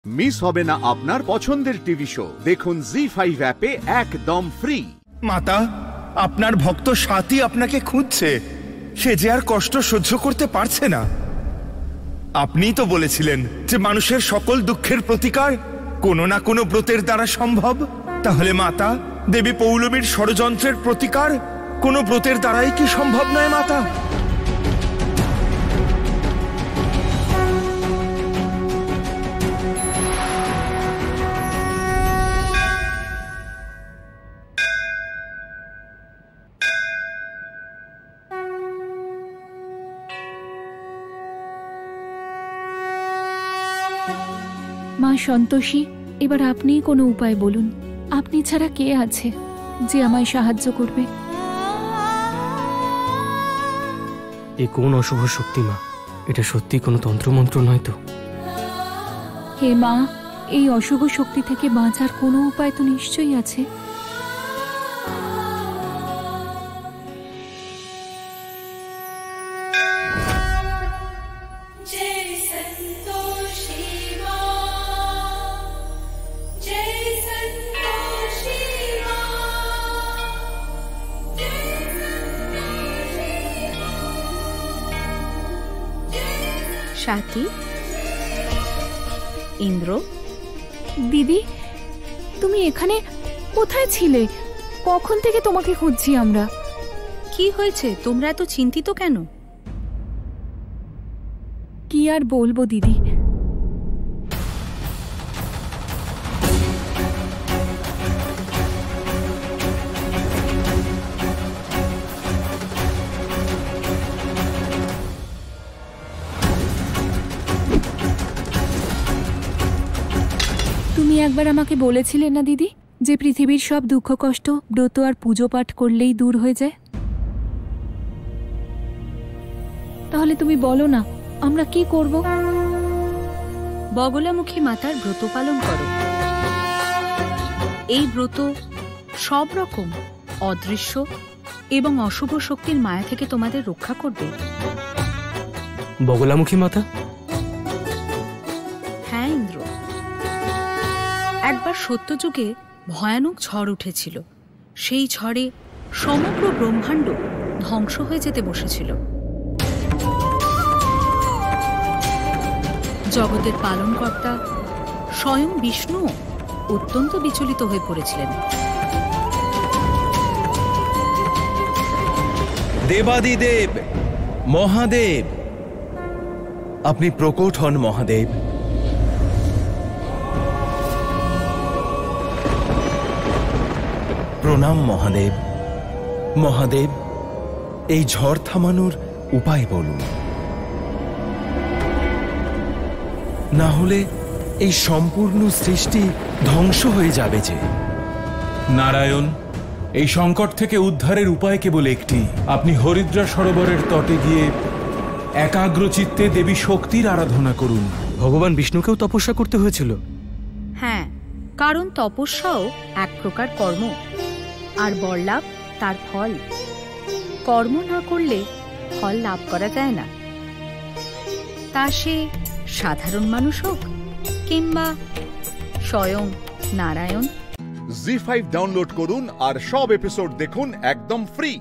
Miss হবে না আপনার পছন্দের টিভি শো। দেখুন জি5 অ্যাপে একদম ফ্রি। মাতা, আপনার ভক্ত সাথী আপনাকে খুঁজছে। সে যে আর কষ্ট সহ্য করতে পারছে না। আপনিই তো বলেছিলেন যে মানুষের সকল দুঃখের প্রতিকার কোনো না কোনো ব্রতের দ্বারা সম্ভব। তাহলে মাতা, দেবী পৌলমীর ষড়যন্ত্রের প্রতিকার কোনো ব্রতের দ্বারাই কি সম্ভব নয় মাতা? মা সন্তোষী, এবার আপনিই কোনো উপায় বলুন। আপনি ছাড়া কে আছে যে আমায় সাহায্য করবে? এ কোন অশুভ শক্তি মা? এটা সত্যি কোনো তন্ত্রমন্ত্র নয় তো? হে মা, এই অশুভ শক্তি থেকে বাঁচার কোনো উপায় তো নিশ্চয়ই আছে। সাথী, ইন্দ্র। দিদি, তুমি এখানে কোথায় ছিলে? কখন থেকে তোমাকে খুঁজছি আমরা। কি হয়েছে? তোমরা এত চিন্তিত কেন? কি আর বলবো দিদি, তুমি একবার আমাকে বলেছিলে না দিদি যে পৃথিবীর সব দুঃখ কষ্ট ব্রত আর পুজো পাঠ করলেই দূর হয়ে যায়? তাহলে তুমি বলো না, আমরা কি করব? বগলামুখী মাতার ব্রত পালন করো। এই ব্রত সব রকম অদৃশ্য এবং অশুভ শক্তির মায়া থেকে তোমাদের রক্ষা করবে। বগলামুখী মাতা? হ্যাঁ ইন্দ্র, একবার সত্যযুগে ভয়ানক ঝড় উঠেছিল। সেই ঝড়ে সমগ্র ব্রহ্মাণ্ড ধ্বংস হয়ে যেতে বসেছিল। জগতের পালনকর্তা স্বয়ং বিষ্ণু অত্যন্ত বিচলিত হয়ে পড়েছিলেন। দেবাদিদেব মহাদেব, আপনি প্রকট হন মহাদেব। প্রণাম মহাদেব। মহাদেব, এই ঝড় থামানোর উপায় বলুন, না হলে এই সম্পূর্ণ সৃষ্টি ধ্বংস হয়ে যাবে যে। নারায়ণ, এই সংকট থেকে উদ্ধারের উপায় কেবল একটি। আপনি হরিদ্রা সরোবরের তটে গিয়ে একাগ্র চিত্তে দেবী শক্তির আরাধনা করুন। ভগবান বিষ্ণুকেও তপস্যা করতে হয়েছিল? হ্যাঁ, কারণ তপস্যাও এক প্রকার কর্ম, আর বরলাভ তার ফল। কর্ম না করলে ফল লাভ করা যায় না, তা সে সাধারণ মানুষ হোক কিংবা স্বয়ং নারায়ণ। জি5 ডাউনলোড করুন আর সব এপিসোড দেখুন একদম ফ্রি।